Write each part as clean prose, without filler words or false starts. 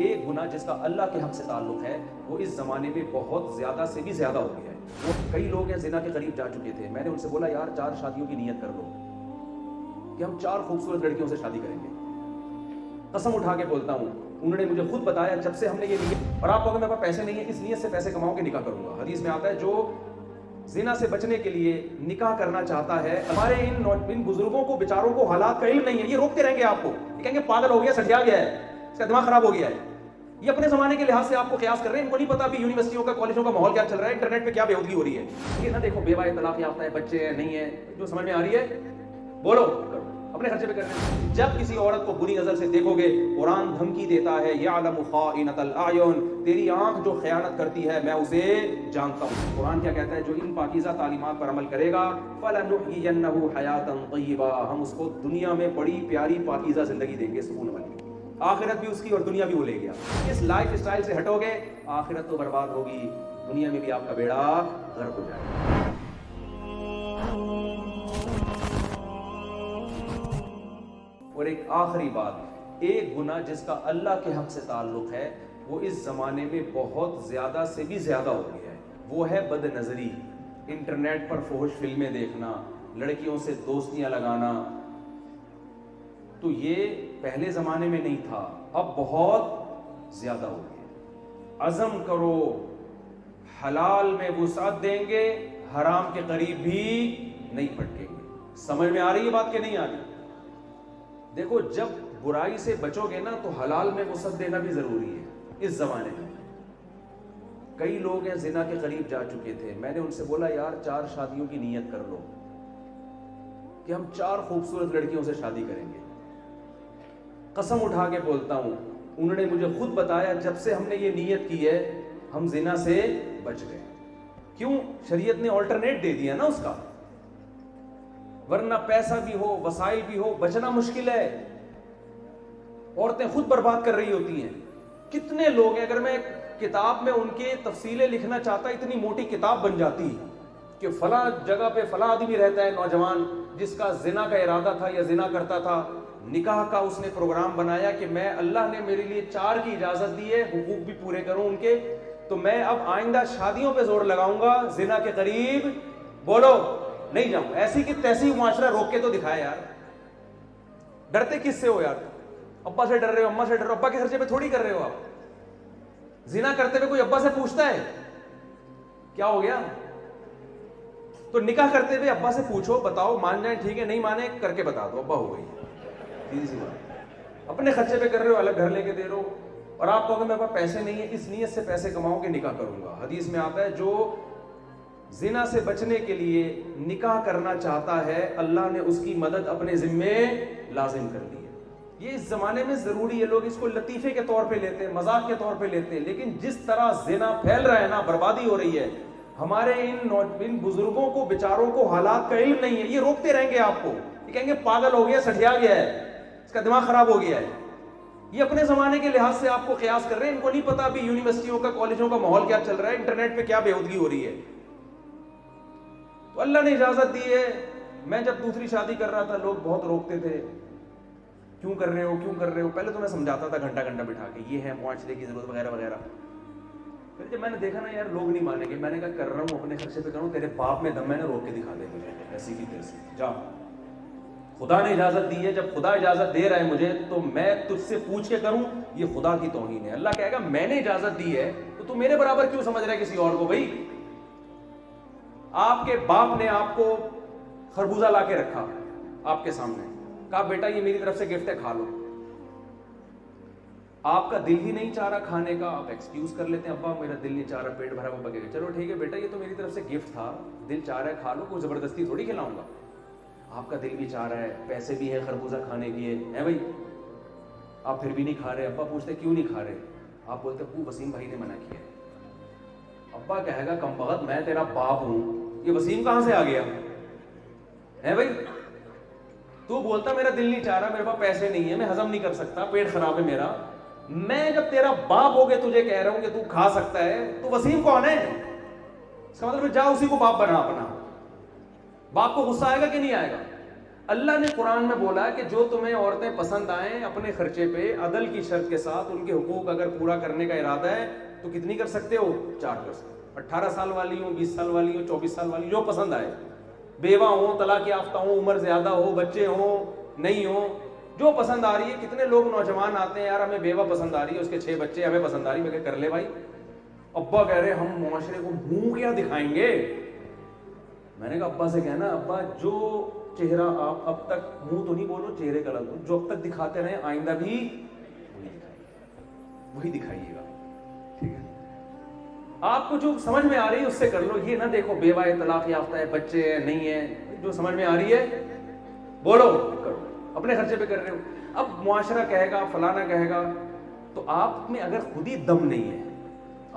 ایک گناہ جس کا اللہ کے حق سے تعلق ہے وہ اس زمانے میں بہت زیادہ سے بھی زیادہ ہو گیا ہے. وہ کئی لوگ ہیں زنا کے قریب جا چکے تھے. میں نے ان سے بولا یار 4 شادیوں کی نیت کر لو کہ ہم 4 خوبصورت لڑکیوں سے شادی کریں گے. قسم اٹھا کے بولتا ہوں, انہوں نے مجھے خود بتایا جب سے ہم نے یہ نیت, اور آپ کو اگر میرے پاس پیسے نہیں ہیں اس نیت سے پیسے کماؤ کے نکاح کروں گا. حدیث میں آتا ہے جو زنا سے بچنے کے لیے نکاح کرنا چاہتا ہے, ہمارے ان بزرگوں کو بیچاروں کو حالات کا علم نہیں ہے, یہ روکتے رہیں گے آپ کو, یہ کہیں گے پاگل ہو گیا, سٹیا گیا ہے, اس کا دماغ خراب ہو گیا ہے. یہ اپنے زمانے کے لحاظ سے آپ کو قیاس کر رہے ہیں, ان کو نہیں پتا ابھی یونیورسٹیوں کا کالجوں کا ماحول کیا چل رہا ہے, انٹرنیٹ پہ کیا بے ہودگی ہو رہی ہے. یہ نہ دیکھو بیوہ طلاق یافتہ ہے, بچے ہیں, نہیں ہے, جو سمجھ میں آ رہی ہے بولو, اپنے خرچے پہ کرنا. جب کسی عورت کو بری نظر سے دیکھو گے, قرآن دھمکی دیتا ہے یعلم خائنۃ الاعین, تیری آنکھ جو خیانت کرتی ہے میں اسے جانتا ہوں. قرآن کیا کہتا ہے, جو ان پاکیزہ تعلیمات پر عمل کرے گا فلنحیینہ حیاتا طیبہ, ہم اس کو دنیا میں بڑی پیاری پاکیزہ زندگی دیں گے, سکون والی, آخرت بھی اس کی اور دنیا بھی وہ لے گیا. اس لائف اسٹائل سے ہٹو گے آخرت تو برباد ہوگی, دنیا میں بھی آپ کا بیڑا غرق ہو جائے گا. اور ایک آخری بات, ایک گناہ جس کا اللہ کے حق سے تعلق ہے وہ اس زمانے میں بہت زیادہ سے بھی زیادہ ہو گیا ہے, وہ ہے بد نظری. انٹرنیٹ پر فحش فلمیں دیکھنا, لڑکیوں سے دوستیاں لگانا. تو یہ پہلے زمانے میں نہیں تھا, اب بہت زیادہ ہو گیا. عزم کرو, حلال میں وسعت دیں گے, حرام کے قریب بھی نہیں پھٹکیں گے. سمجھ میں آ رہی ہے بات کہ نہیں آ رہی؟ دیکھو جب برائی سے بچو گے نا تو حلال میں وسعت دینا بھی ضروری ہے. اس زمانے میں کئی لوگ ہیں زنا کے قریب جا چکے تھے. میں نے ان سے بولا یار 4 شادیوں کی نیت کر لو کہ ہم 4 خوبصورت لڑکیوں سے شادی کریں گے. قسم اٹھا کے بولتا ہوں, انہوں نے مجھے خود بتایا جب سے ہم نے یہ نیت کی ہے ہم زنا سے بچ گئے. کیوں؟ شریعت نے آلٹرنیٹ دے دیا نا اس کا, ورنہ پیسہ بھی ہو, وسائل بھی ہو, بچنا مشکل ہے. عورتیں خود برباد کر رہی ہوتی ہیں. کتنے لوگ ہیں, اگر میں کتاب میں ان کے تفصیلیں لکھنا چاہتا, اتنی موٹی کتاب بن جاتی کہ فلاں جگہ پہ فلاں آدمی رہتا ہے نوجوان جس کا زنا کا ارادہ تھا یا زنا کرتا تھا, نکاح کا اس نے پروگرام بنایا کہ میں, اللہ نے میرے لیے 4 کی اجازت دی ہے, حقوق بھی پورے کروں ان کے, تو میں اب آئندہ شادیوں پہ زور لگاؤں گا, زنا کے قریب بولو نہیں جاؤں. ایسی کی تیسی معاشرہ روک کے تو دکھائے یار. ڈرتے کس سے ہو یار؟ ابا سے ڈر رہے ہو, اماں سے ڈر رہے ہو, ابا کے خرچے پہ تھوڑی کر رہے ہو آپ. زنا کرتے ہوئے کوئی ابا سے پوچھتا ہے کیا ہو گیا؟ تو نکاح کرتے ہوئے ابا سے پوچھو, بتاؤ, مان جائیں ٹھیک ہے, نہیں مانے کر کے بتا دو ابا ہو گئی. سی بات, اپنے خرچے پہ کر رہے ہو, الگ گھر لے کے دے رہے ہو, اور آپ کو اگر میرے پاس پیسے نہیں ہیں اس نیت سے پیسے کماؤ کے نکاح کروں گا. حدیث میں آتا ہے جو زنا سے بچنے کے لیے نکاح کرنا چاہتا ہے اللہ نے اس کی مدد اپنے ذمے لازم کر دی ہے. یہ اس زمانے میں ضروری ہے. لوگ اس کو لطیفے کے طور پہ لیتے ہیں, مذاق کے طور پہ لیتے ہیں, لیکن جس طرح زنا پھیل رہا ہے نا, بربادی ہو رہی ہے. ہمارے ان بزرگوں کو بیچاروں کو حالات کا علم نہیں ہے, یہ روکتے رہیں گے آپ کو, یہ کہیں گے پاگل ہو گیا, سٹیا گیا ہے, اس کا دماغ خراب ہو گیا ہے. یہ اپنے زمانے کے لحاظ سے آپ کو قیاس کر رہے ہیں, ان کو نہیں پتا ابھی یونیورسٹیوں کا کالجوں کا ماحول کیا چل رہا ہے, انٹرنیٹ پہ کیا بے ہودگی ہو رہی ہے. تو اللہ نے اجازت دی ہے. میں جب دوسری شادی کر رہا تھا لوگ بہت روکتے تھے, کیوں کر رہے ہو, کیوں کر رہے ہو. پہلے تو میں سمجھاتا تھا گھنٹہ گھنٹہ بٹھا کے, یہ ہے معاشرے کی ضرورت وغیرہ وغیرہ. پھر جب میں نے دیکھا نا یار لوگ نہیں مانیں گے, میں نے کہا کر رہا ہوں اپنے خرچے پہ کروں, تیرے باپ میں دم ہے نا, روک کے دکھا دے مجھے ایسی کی تیسی, جا. خدا نے اجازت دی ہے, جب خدا اجازت دے رہا ہے مجھے تو میں تجھ سے پوچھ کے کروں, یہ خدا کی توہین ہے. اللہ کہے گا میں نے اجازت دی ہے تو تم میرے برابر کیوں سمجھ رہا ہے کسی اور کو؟ بھائی آپ کے باپ نے آپ کو خربوزہ لا کے رکھا آپ کے سامنے, کہا بیٹا یہ میری طرف سے گفٹ ہے, کھا لو. آپ کا دل ہی نہیں چاہ رہا کھانے کا, آپ ایکسکیوز کر لیتے ہیں, ابا میرا دل نہیں چاہ رہا, پیٹ بھرا ہوا پکے گا, چلو ٹھیک ہے بیٹا یہ تو میری طرف سے گفٹ تھا, دل چاہ رہا ہے کھا لو, کوئی زبردستی تھوڑی کھلاؤں گا. آپ کا دل بھی چاہ رہا ہے, پیسے بھی ہیں خربوزہ کھانے کے ہیں بھائی, آپ پھر بھی نہیں کھا رہے. ابا پوچھتے کیوں نہیں کھا رہے, آپ بولتے وسیم بھائی نے منع کیا. ابا کہے گا کم بخت میں تیرا باپ ہوں, یہ وسیم کہاں سے آ گیا ہے بھائی؟ تو بولتا میرا دل نہیں چاہ رہا, میرے پاس پیسے نہیں ہے, میں ہضم نہیں کر سکتا, پیٹ خراب ہے میرا. میں جب تیرا باپ ہو گیا تجھے کہہ رہا ہوں کہ تو کھا سکتا ہے, تو وسیم کون ہے؟ اس کا مطلب جا اسی کو باپ بنا اپنا. باپ کو غصہ آئے گا کہ نہیں آئے گا؟ اللہ نے قرآن میں بولا ہے کہ جو تمہیں عورتیں پسند آئیں اپنے خرچے پہ عدل کی شرط کے ساتھ ان کے حقوق اگر پورا کرنے کا ارادہ ہے تو کتنی کر سکتے ہو؟ 4 کر سکتے ہو. 18 سال والی ہوں، 20 سال والی ہوں، 24 سال والی، جو پسند آئے، بیوہ ہوں، طلاق یافتہ ہوں، عمر زیادہ ہو، بچے ہوں نہیں ہوں، جو پسند آ رہی ہے. کتنے لوگ نوجوان آتے ہیں یار ہمیں بیوہ پسند آ رہی ہے، اس کے 6 بچے ہمیں پسند آ رہی ہے. میں کہ کر لے بھائی. ابا کہہ رہے ہم معاشرے کو منہ کیا دکھائیں گے. میں نے کہا ابا سے کہنا ابا جو چہرہ آپ اب تک، منہ تو نہیں بولو چہرے کا لفظ، جو اب تک دکھاتے رہے آئندہ بھی وہی دکھائیے گا. ٹھیک ہے، آپ کو جو سمجھ میں آ رہی ہے اس سے کر لو. یہ نہ دیکھو بیوہ ہے، طلاق یافتہ ہے، بچے ہیں نہیں ہیں، جو سمجھ میں آ رہی ہے بولو کرو، اپنے خرچے پہ کر رہے ہو. اب معاشرہ کہے گا، فلانا کہے گا، تو آپ میں اگر خود ہی دم نہیں ہے،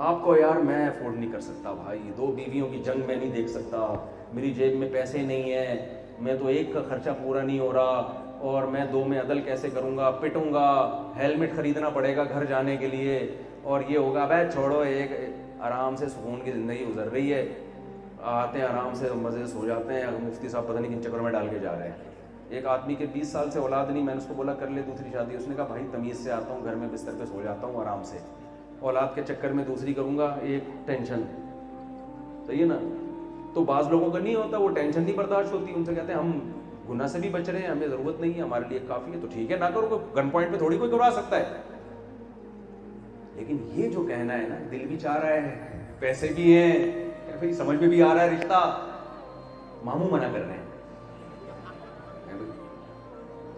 آپ کو یار میں افورڈ نہیں کر سکتا بھائی، 2 بیویوں کی جنگ میں نہیں دیکھ سکتا، میری جیب میں پیسے نہیں ہیں، میں تو ایک کا خرچہ پورا نہیں ہو رہا، اور میں 2 میں عدل کیسے کروں گا، پٹوں گا، ہیلمٹ خریدنا پڑے گا گھر جانے کے لیے، اور یہ ہوگا. بھائی چھوڑو، ایک آرام سے سکون کی زندگی گزر رہی ہے، آتے ہیں آرام سے مزے سے سو جاتے ہیں. مفتی صاحب پتہ نہیں کن چکر میں ڈال کے جا رہے ہیں. ایک آدمی کے 20 سال سے اولاد نہیں، میں نے اس کو بولا کر لے دوسری شادی. اس نے کہا بھائی تمیز سے آتا ہوں، گھر میں بستر پہ سو جاتا ہوں آرام سے، اولاد کے چکر میں دوسری کروں گا، ایک ٹینشن. صحیح ہے نا؟ تو بعض لوگوں کا نہیں ہوتا، وہ ٹینشن نہیں برداشت ہوتی، ان سے کہتے ہیں ہم گناہ سے بھی بچ رہے ہیں، ہمیں ضرورت نہیں ہے، ہمارے لیے کافی ہے. تو ٹھیک ہے نہ کرو، گن پوائنٹ پہ تھوڑی کوئی کروا سکتا ہے. لیکن یہ جو کہنا ہے نا، دل بھی چاہ رہا ہے، پیسے بھی ہیں، پھر سمجھ میں بھی آ رہا ہے رشتہ، ماموں منع کر رہے ہیں.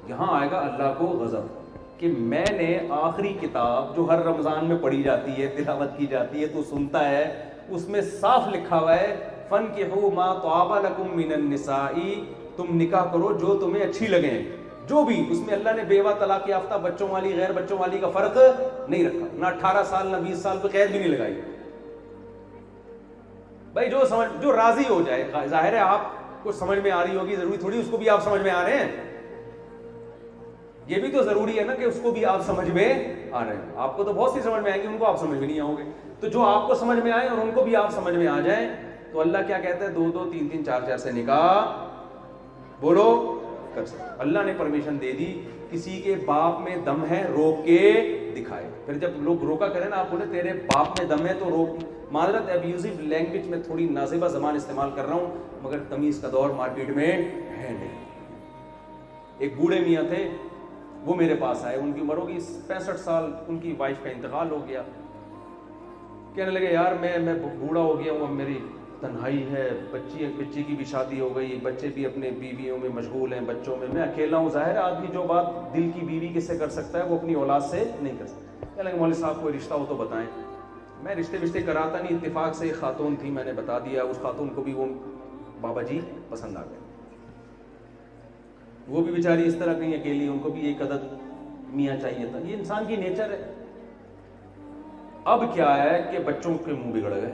یہاں آئے گا اللہ کو غضب کہ میں نے آخری کتاب جو ہر رمضان میں پڑھی جاتی ہے، تلاوت کی جاتی ہے، تو سنتا ہے، اس میں صاف لکھا ہوا ہے فَانْكِحُوا مَا طَابَ لَكُم مِّنَ النِّسَاءِ، تم نکاح کرو جو تمہیں اچھی لگیں. جو بھی اس میں اللہ نے بیوہ، طلاق یافتہ، بچوں والی، غیر بچوں والی کا فرق نہیں رکھا. نہ 18 سال نہ 20 سال پہ قید بھی نہیں لگائی. بھائی جو راضی ہو جائے. ظاہر ہے آپ کو سمجھ میں آ رہی ہوگی، ضروری تھوڑی اس کو بھی آپ سمجھ میں آ رہے ہیں. یہ بھی تو ضروری ہے نا کہ اس کو بھی آپ سمجھ میں آ رہے ہیں. آپ کو تو بہت سی سمجھ میں آئیں گی، ان کو آپ سمجھ میں نہیں آؤ گے. تو جو آپ کو سمجھ میں آئے اور ان کو بھی آپ سمجھ میں آ جائیں، تو اللہ کیا کہتا ہے 2 2 3 3 4 4 سے نکاح بولو کر سکتے. اللہ نے پرمیشن دے دی. کسی کے باپ میں دم ہے روک کے دکھائے. پھر جب لوگ روکا کریں نا، آپ بولے تیرے باپ میں دم ہے تو روک. معذرت ابیوزو لینگویج میں تھوڑی نازیبہ زبان استعمال کر رہا ہوں، مگر تمیز کا دور مارکیٹ میں ہے نہیں. ایک بوڑھے میاں تھے، وہ میرے پاس آئے، ان کی عمر ہوگی 65 سال، ان کی وائف کا انتقال ہو گیا. کہنے لگے یار میں بوڑھا ہو گیا ہوں، اب میری تنہائی ہے، بچی کی بھی شادی ہو گئی، بچے بھی اپنے بیویوں میں مشغول ہیں، بچوں میں اکیلا ہوں. ظاہر ہے آدمی جو بات دل کی بیوی کس سے کر سکتا ہے وہ اپنی اولاد سے نہیں کر سکتا. کہنے لگے مولوی صاحب کوئی رشتہ ہو تو بتائیں. میں رشتے کراتا نہیں، اتفاق سے ایک خاتون تھی، میں نے بتا دیا. اس خاتون کو بھی وہ بابا جی پسند آ گئے. وہ بھی بیچاری اس طرح کہیں اکیلی، ان کو بھی ایک عدد میاں چاہیے تھا. یہ انسان کی نیچر ہے. اب کیا ہے کہ بچوں کے منہ بگڑ گئے.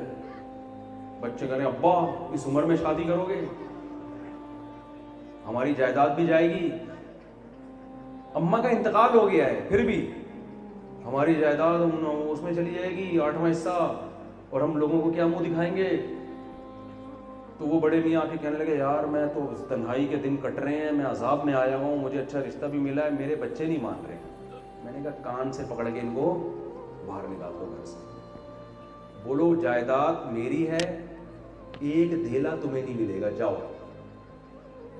بچے کہہ رہے ابا اس عمر میں شادی کرو گے، ہماری جائیداد بھی جائے گی. اماں کا انتقال ہو گیا ہے، پھر بھی ہماری جائیداد اس میں چلی جائے گی 8واں حصہ، اور ہم لوگوں کو کیا منہ دکھائیں گے. تو وہ بڑے میاں آ کے کہنے لگے یار میں تو تنہائی کے دن کٹ رہے ہیں، میں عذاب میں آیا ہوں، مجھے اچھا رشتہ بھی ملا ہے، میرے بچے نہیں مان رہے. میں نے کہا کان سے پکڑ کے ان کو باہر نکال دو گھر سے. بولو جائیداد میری ہے، ایک دھیلا تمہیں نہیں ملے گا، جاؤ.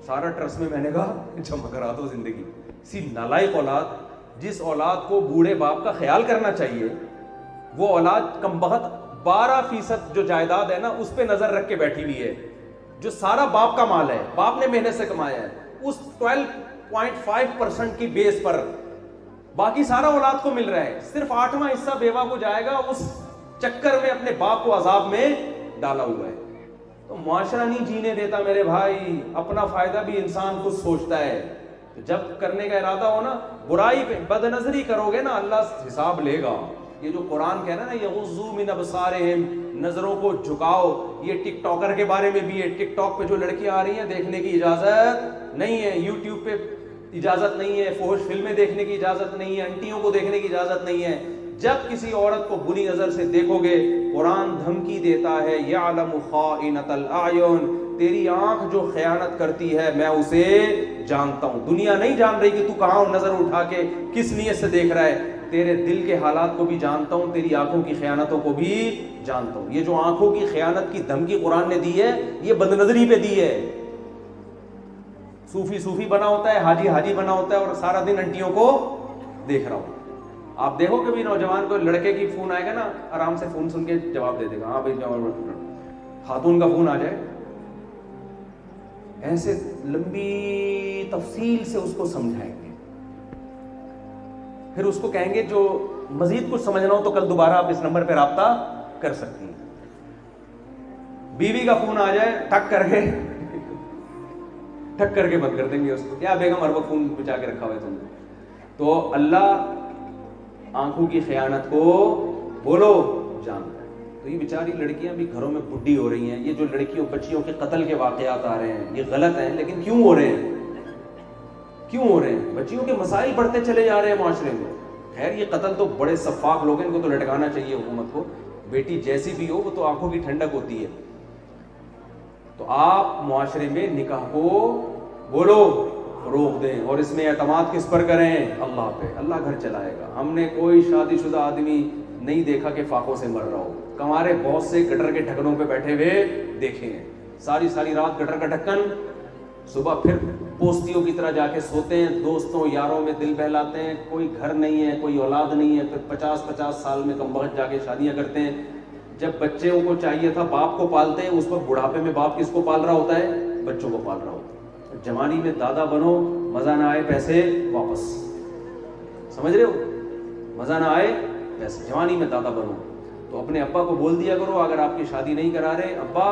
سارا ٹرسٹ میں نے کہا جمع کرا دو زندگی. سی نالائق اولاد، جس اولاد کو بوڑھے باپ کا خیال کرنا چاہیے، وہ اولاد کمبخت 12% جو جائیداد ہے نا اس پہ نظر رکھ کے بیٹھی ہوئی ہے. جو سارا باپ کا مال ہے، باپ نے محنت سے کمایا ہے، اس 12.5% کی بیس پر باقی سارا اولاد کو مل رہا ہے. صرف 8واں حصہ بیوہ کو جائے گا. اس چکر میں اپنے باپ کو عذاب میں ڈالا ہوا ہے. تو معاشرہ نہیں جینے دیتا میرے بھائی. اپنا فائدہ بھی انسان خود سوچتا ہے. تو جب کرنے کا ارادہ ہو نا، برائی پہ بد نظری کرو گے نا، اللہ حساب لے گا. یہ جو قرآن کہہ رہا ہے نا یغضوا من ابصارہم، نظروں کو جھکاؤ، یہ ٹک ٹاکر کے بارے میں بھی ہے. ٹک ٹاک پہ جو لڑکیاں آ رہی ہیں دیکھنے کی اجازت نہیں ہے، یوٹیوب پہ اجازت نہیں ہے، فحش فلمیں دیکھنے کی اجازت نہیں ہے، انٹیوں کو دیکھنے کی اجازت نہیں ہے. جب کسی عورت کو بری نظر سے دیکھو گے، قرآن دھمکی دیتا ہے یعلم خائنۃ الاعین، تیری آنکھ جو خیانت کرتی ہے میں اسے جانتا ہوں. دنیا نہیں جان رہی کہ تو کہاں نظر اٹھا کے کس نیت سے دیکھ رہا ہے. تیرے دل کے حالات کو بھی جانتا ہوں, تیری آنکھوں کی خیانتوں کو بھی جانتا ہوں. یہ جو آنکھوں کی خیانت کی دھمکی قرآن نے دی ہے, یہ بد نظری پہ دی ہے. صوفی بنا ہوتا ہے, حاجی بنا ہوتا ہے, اور سارا دن انٹیوں کو دیکھ رہا ہوں. آپ دیکھو کہ بھی نوجوان کو لڑکے کی فون آئے گا نا, آرام سے فون سن کے جواب دے دے گا, ہاں بھائی. خاتون کا فون آ جائے, ایسے لمبی تفصیل سے اس کو سمجھائیں گے, پھر اس کو کہیں گے جو مزید کچھ سمجھنا ہو تو کل دوبارہ آپ اس نمبر پہ رابطہ کر سکتی ہیں. بیوی کا فون آ جائے, ٹک کر کے بند کر دیں گے اس کو, کیا بیگم ہر وقت فون بچا کے رکھا ہوا ہے تم نے. تو اللہ آنکھوں کی خیانت کو بولو جانتا ہے. تو یہ بیچاری لڑکیاں بھی گھروں میں بڈھی ہو رہی ہیں. یہ جو لڑکیوں بچیوں کے قتل کے واقعات آ رہے ہیں یہ غلط ہیں, لیکن کیوں ہو رہے ہیں؟ بچیوں کے مسائل بڑھتے چلے جا رہے ہیں معاشرے میں. خیر یہ قتل تو بڑے سفاک لوگ ہیں, ان کو تو لٹکانا چاہیے حکومت کو. بیٹی جیسی بھی ہو وہ تو آنکھوں کی ٹھنڈک ہوتی ہے. تو آپ معاشرے میں نکاح کو بولو روک دیں, اور اس میں اعتماد کس پر کریں؟ اللہ پہ. اللہ گھر چلائے گا. ہم نے کوئی شادی شدہ آدمی نہیں دیکھا کہ فاقوں سے مر رہا ہو. ہمارے بہت سے گٹر کے ڈھکنوں پہ بیٹھے ہوئے دیکھے ہیں, ساری رات گٹر کا ڈھکن, صبح پھر پوستیوں کی طرح جا کے سوتے ہیں, دوستوں یاروں میں دل بہلاتے ہیں. کوئی گھر نہیں ہے, کوئی اولاد نہیں ہے, پھر 50 سال میں کم وقت جا کے شادیاں کرتے ہیں. جب بچوں کو چاہیے تھا باپ کو پالتے ہیں, اس وقت بڑھاپے میں باپ کس کو پال رہا ہوتا ہے؟ بچوں کو پال رہا ہوتا ہے. جوانی میں دادا بنو, مزہ نہ آئے پیسے واپس. سمجھ رہے ہو؟ مزہ نہ آئے پیسے, جوانی میں دادا بنو. تو اپنے ابا کو بول دیا کرو, اگر آپ کی شادی نہیں کرا رہے, ابا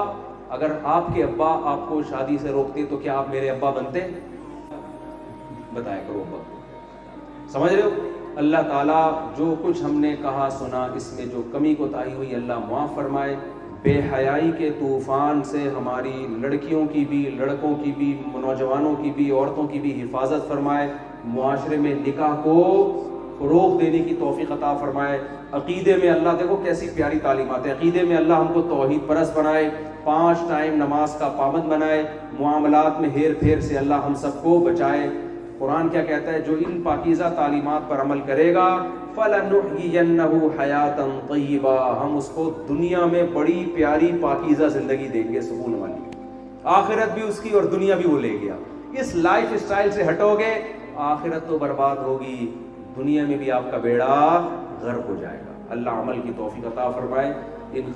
اگر آپ کے ابا آپ کو شادی سے روکتے تو کیا آپ میرے ابا بنتے؟ بتایا کرو ابا. سمجھ رہے ہو؟ اللہ تعالیٰ جو کچھ ہم نے کہا سنا, اس میں جو کمی کوتاہی ہوئی اللہ معاف فرمائے. بے حیائی کے طوفان سے ہماری لڑکیوں کی بھی, لڑکوں کی بھی, نوجوانوں کی بھی, عورتوں کی بھی حفاظت فرمائے. معاشرے میں نکاح کو روک دینے کی توفیق عطا فرمائے. عقیدے میں اللہ, دیکھو کیسی پیاری تعلیمات ہیں, عقیدے میں اللہ ہم کو توحید پرست بنائے, 5 ٹائم نماز کا پابند بنائے, معاملات میں ہیر پھیر سے اللہ ہم سب کو بچائے. قرآن کیا کہتا ہے؟ جو ان پاکیزہ تعلیمات پر عمل کرے گا فَلَنُحْيِيَنَّهُ حَيَاةً طَيِّبَةً, ہم اس کو دنیا میں بڑی پیاری پاکیزہ زندگی دیں گے, سکون والی. آخرت بھی اس کی اور دنیا بھی وہ لے گیا. اس لائف اسٹائل سے ہٹو گے, آخرت تو برباد ہوگی, دنیا میں بھی آپ کا بیڑا غرق ہو جائے گا. اللہ عمل کی توفیق عطا فرمائے. ان